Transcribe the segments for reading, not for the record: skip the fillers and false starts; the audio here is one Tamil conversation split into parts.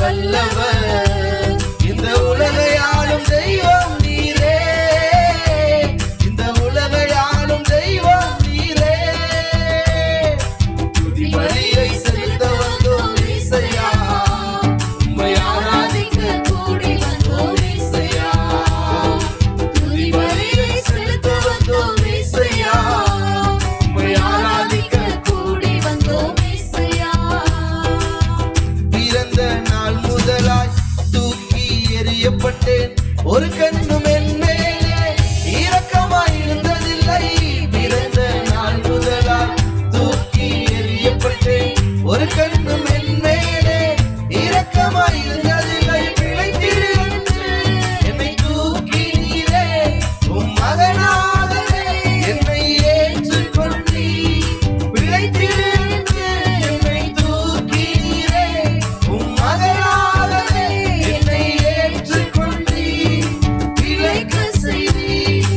வல்லவர். இந்த உலகை ஆளும் தெய்வம் நீரே, இந்த உலகை ஆளும் தெய்வம் நீரே. துதி பலியை செலுத்த வந்தோம் இயேசையா, உம்மை ஆராதிக்க கூடி வந்தோம் இயேசையா. துதி பலியை செலுத்த வந்தோம் இயேசையா, உம்மை ஆராதிக்க கூடி வந்தோம் இயேசையா. பிறந்த நாள் முதலாய் தூக்கி எறியப்பட்டேன், ஒரு கண்ணும் என் மேலே இரக்கமாய் இருந்ததில்லை. பிறந்த நாள் முதலாய் தூக்கி எறியப்பட்டேன், ஒரு கண்ணும் என் மேலே இரக்கமாய் இருந்ததில்லை. பிழைத்திரு என்று என்னை தூக்கி நீரே, உம் மகனாகவே என்னை ஏற்றுக்கொண்டீர். பிழைத்திரு என்று என்னை தூக்கி நீரே, உம் மகனாகவே என்னை ஏற்றுக்கொண்டீர். பிழைக்கச் செய்தீர்,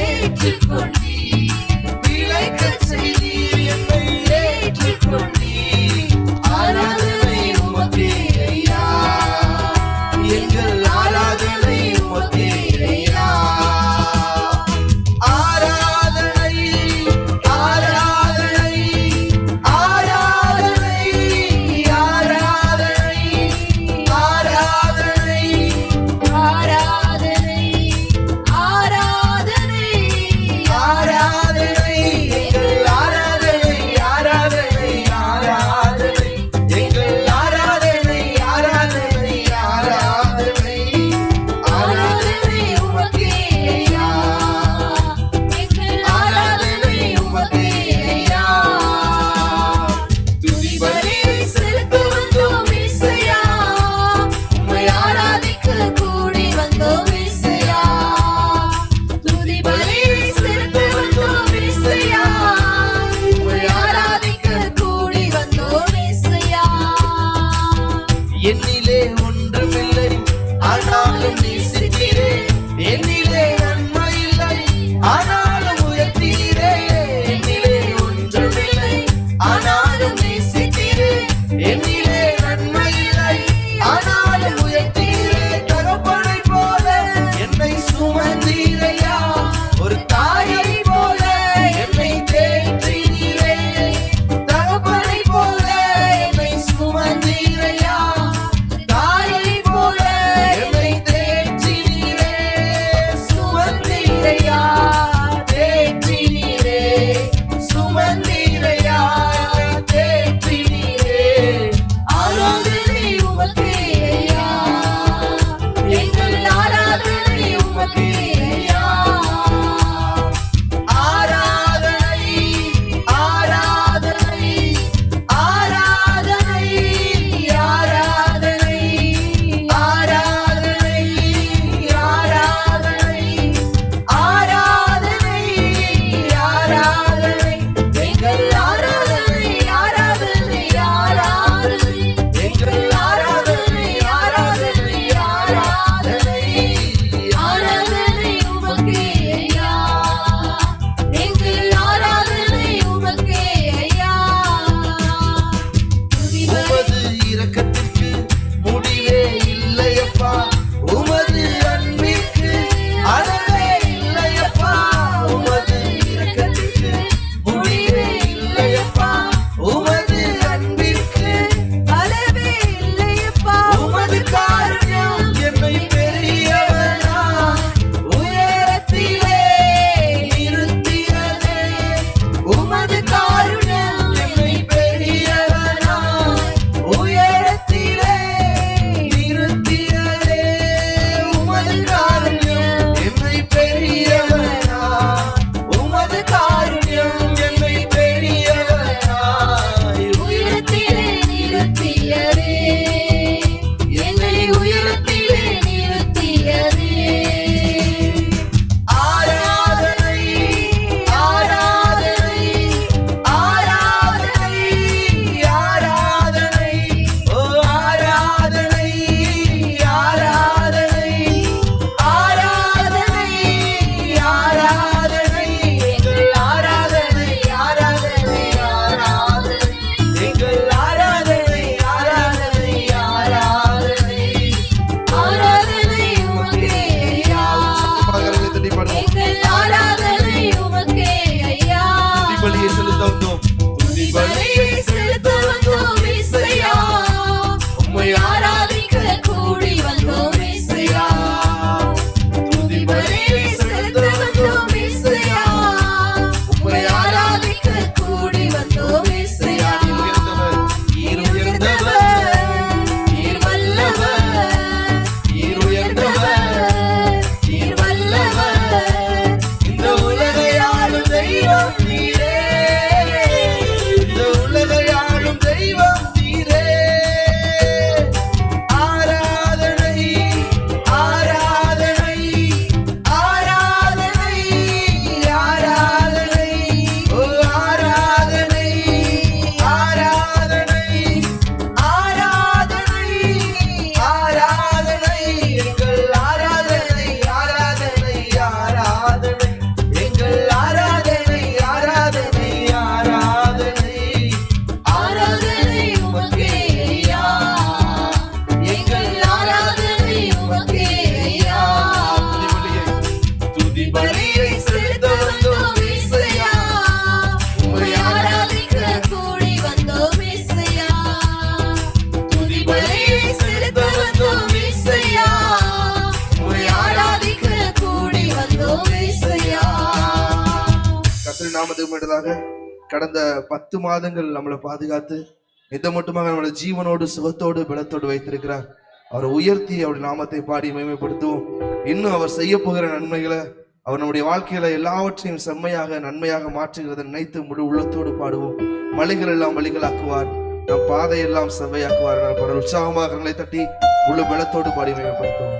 ஏற்றுக்கொண்டீர். பிழைக்கச் செய்தீர், என்னை ஏற்றுக்கொண்டீர். ஆராதனை உமக்கே ஐயா, எங்கள் ஆராதனை உமக்கே ஐயா. ஆராதனை, ஆராதனை, ஆராதனை, ஆராதனை, ஆராதனை, ஆராதனை ஆராதனை ஆராதனை, எங்கள் ஆராதனை, ஆராதனை, ஆராதனை, எங்கள் ஆராதனை, ஆராதனை, ஆராதனை, ஆராதனை உமக்கே ஐயா, எங்கள் ஆராதனை உமக்கே ஐயா. துதி பலியை செலுத்த வந்தோம் இயேசையா, உம்மை ஆராதிக்க கூடி வந்தோம் இயேசையா. துதி பலியை செலுத்த வந்தோம் இயேசையா, உம்மை ஆராதிக்க கூடி வந்தோம் இயேசையா. என்னிலே ஒன்றுமில்லை ஆனாலும் நேசித்தீரே, என்னிலே நன்மை இல்லை ஆனாலும் உயர்த்தீரே. என்னிலே ஒன்றுமில்லை ஆனாலும் நேசித்தீரே, என்னிலே நன்மை இல்லை ஆனாலும் உயர்த்தீரே. தகப்பனை போல என்னை சுமந்தீரையா, ஒரு தாயை போல என்னை தேற்றினீரே. தகப்பனை போல என்னை சுமந்தீரையா, தாயை போல என்னை தேற்றினீரே. வந்தோம் இயேசையா, உம்மை ஆராதிக்க கூடி வந்தோம் இயேசையா. கர்த்தரின் நாமத்துக்கு மட்டுமாக கடந்த 10 மாதங்கள் நம்மளை பாதுகாத்து இது மட்டுமாக நம்மளை ஜீவனோடு சுகத்தோடு பலத்தோடு வைத்திருக்கிறார். அவரை உயர்த்தி அவருடைய நாமத்தை பாடி மேம்படுத்துவோம். இன்னும் அவர் செய்ய போகிற நன்மைகளை, அவர் நம்முடைய வாழ்க்கையில எல்லாவற்றையும் செம்மையாக நன்மையாக மாற்றுகிறத நினைத்து முழு உள்ளத்தோடு பாடுவோம். மலைகள் எல்லாம் வழிகளாக்குவார், நம் பாதையெல்லாம் செவ்வையாக்குவார். பல உற்சாகமாக கரங்களை தட்டி முழு பலத்தோடு பாடி மேம்படுத்துவோம்.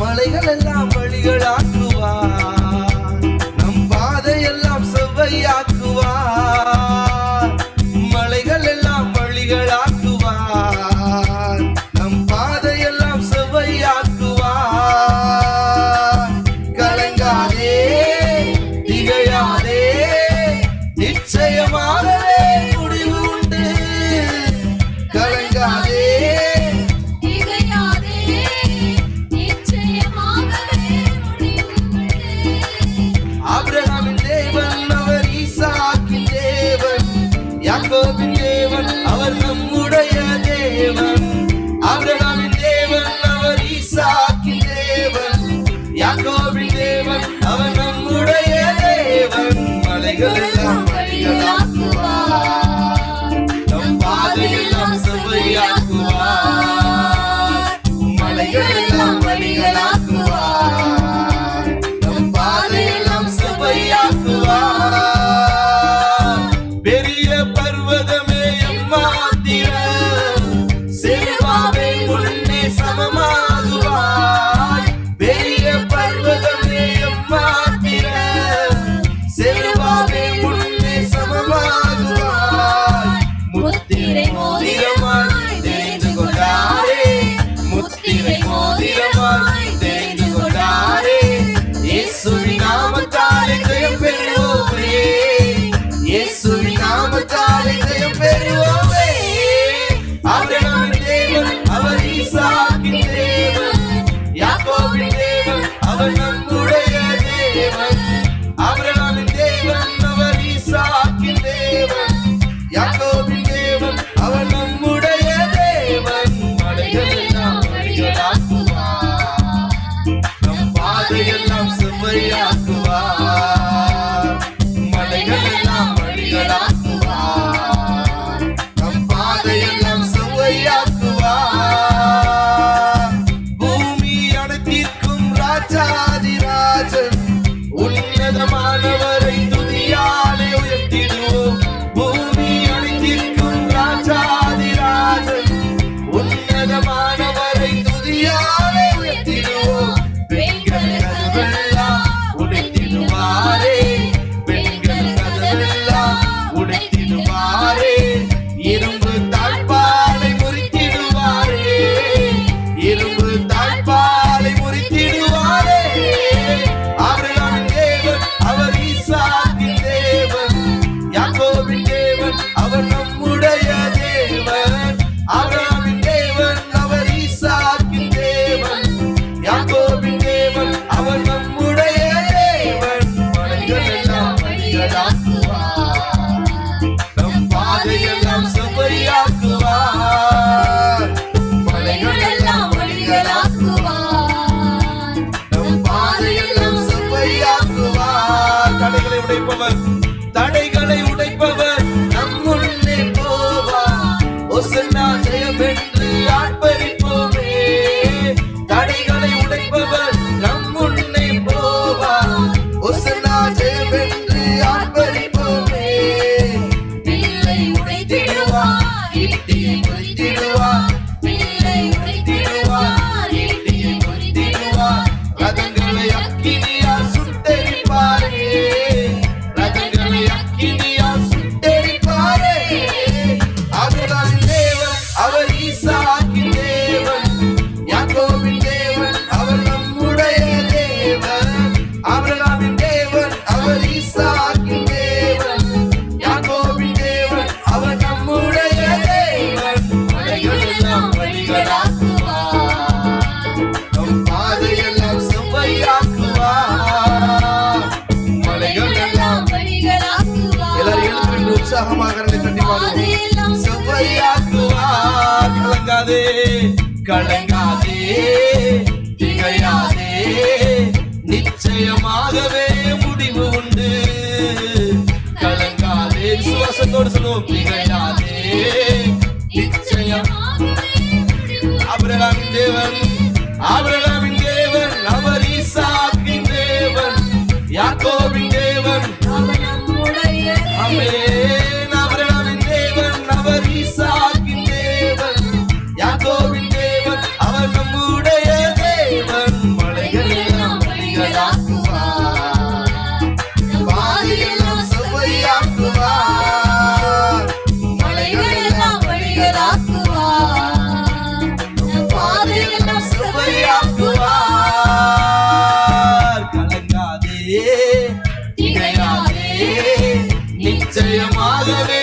மலைகள் எல்லாம் வழிகளாக்குவார், நம் பாதையெல்லாம் செவ்வையாக்குவார். மலைகள் எல்லாம் வழிகளாக்குவார், நம் பாதையெல்லாம் செவ்வையாக்குவார். கலங்காதே திகையாதே, நிச்சயமாகவே முடிவு உண்டு. கலங்காதே யாக்கோபின் தேவன் அவர் நம்முடைய தேவன். ஆபிரகாமின் தேவன் அவர் ஈசாக்கின் தேவன். யாக்கோபின் தேவன் அவர் நம்முடைய தேவன். மலைகள் எல்லாம் வழிகளாக்குவார், நம் பாதையெல்லாம் செவ்வையாக்குவார். மலைகள் எல்லாம் வழிகளாக்குவார், நம் பாதையெல்லாம் செவ்வையாக்குவார். சமமாகுவாய் பெரிய பர்வதமே எம்மாத்திர, செல்வாவே உன்னை சமமாகுவாய். முத்திரை மோதிரமாய் தெரிந்து கொண்டாரே, முத்திரை மோதிரமாய் தெரிந்து கொண்டாரே. இயேசுவின் நாமத்தாலே ஜெயம் பெறுவோமே, இயேசுவின் நாமத்தாலே ஜெயம் பெறுவோமே. ஆபிரகாமின் தேவன் அவர் ஈசாக்கின் தேவன். யாக்கோபின் தேவன் அவர் நம்முடைய தேவன். ஆபிரகாமின் தேவன் அவர் ஈசாக்கின் தேவன். யாக்கோபின் தேவன் அவர் நம்முடைய தேவன். மலைகள் எல்லாம் வழிகளாக்குவார், நம் பாதையெல்லாம் செவ்வையாக்குவார். மலைகள் எல்லாம் வழிகளாக்குவார், நம் பாதையெல்லாம் செவ்வையாக்குவார். பூமி அனைத்திற்கும் ராஜாதிராஜன், உன்னதமானவரை துதியாலே உயர்த்திடுவோம். பூமி அனைத்திற்கும் ராஜாதிராஜன், உன்னதமானவரை துதியாலே உயர்த்திடுவோம். பெண்கள் கதவெல்லாம் உடைத்திடுவாரே, பெண்கள் கதவெல்லாம் உடைத்திடுவாரே. இரும்பு தாழ்பாலை முறித்திடுவாரே, இரும்பு தாழ்பாலை முறித்திடுவாரே. ஆபிரகாமின் தேவன் அவர் ஈசாக்கின் தேவன். யாக்கோபின் தேவன் அவர் நம்முடைய தேவன். ஆபிரகாமின் தேவன் அவர் ஈசாக்கின் தேவன். யாக்கோபின் தேவன் அவர் நம்முடைய தேவன். மலைகள் எல்லாம் வழிகளாக்குவார், நம் பாதையெல்லாம் செவ்வையாக்குவார். மலைகள் எல்லாம் வழிகளாக்குவார், நம் பாதையெல்லாம் செவ்வையாக்குவார். தடைகளை உடைப்பவர், தடைகளை உடைப்பவர் நம் முன்னே போவார். ஒசன்னா ஜெயம் என்று ஆர்ப்பரிப்போமே. தடைகளை உடைப்பவர் நம் முன்னே போவார். ஒசன்னா ஜெயம் என்று ஆர்ப்பரிப்போமே. பிள்ளை உடைத்திடுவார், ஈட்டியை முறித்திடுவார். பிள்ளை உடைத்திடுவார், ஈட்டியை முறித்திடுவார். ரதங்களை அக்கினியால் சுட்டெரிப்பாரே, ரதங்களை உற்சாகமாக கரங்களை தட்டி பாடுவோம். பாதையெல்லாம் செவ்வையாக்குவார். கலங்காதே கலங்காதே திகையாதே, நிச்சயமாகவே முடிவு உண்டு. கலங்காதே, விசுவாசத்தோடு சொல்லுவோம். திகையாதே, நிச்சயம். ஆபிரகாமின் தேவன், ஆபிரகாமின் தேவன், அவர் ஈசாக்கின் தேவன், யாக்கோபின் தேவன், அவர் நம்முடைய ஆமென். ஆபிரகாமின் தேவன், அவர் ஈசாக்கின் தேவன், யாக்கோபின் தேவன், அவர் நம்முடைய தேவன். மலைகள் எல்லாம் வழிகளாக்குவார், பாதையெல்லாம் செவ்வையாக்குவார். மலைகளெல்லாம் வழிகளாக்குவார், பாதையெல்லாம் செவ்வையாக்குவார். கலங்காதே திகையாதே, நிச்சயமாகவே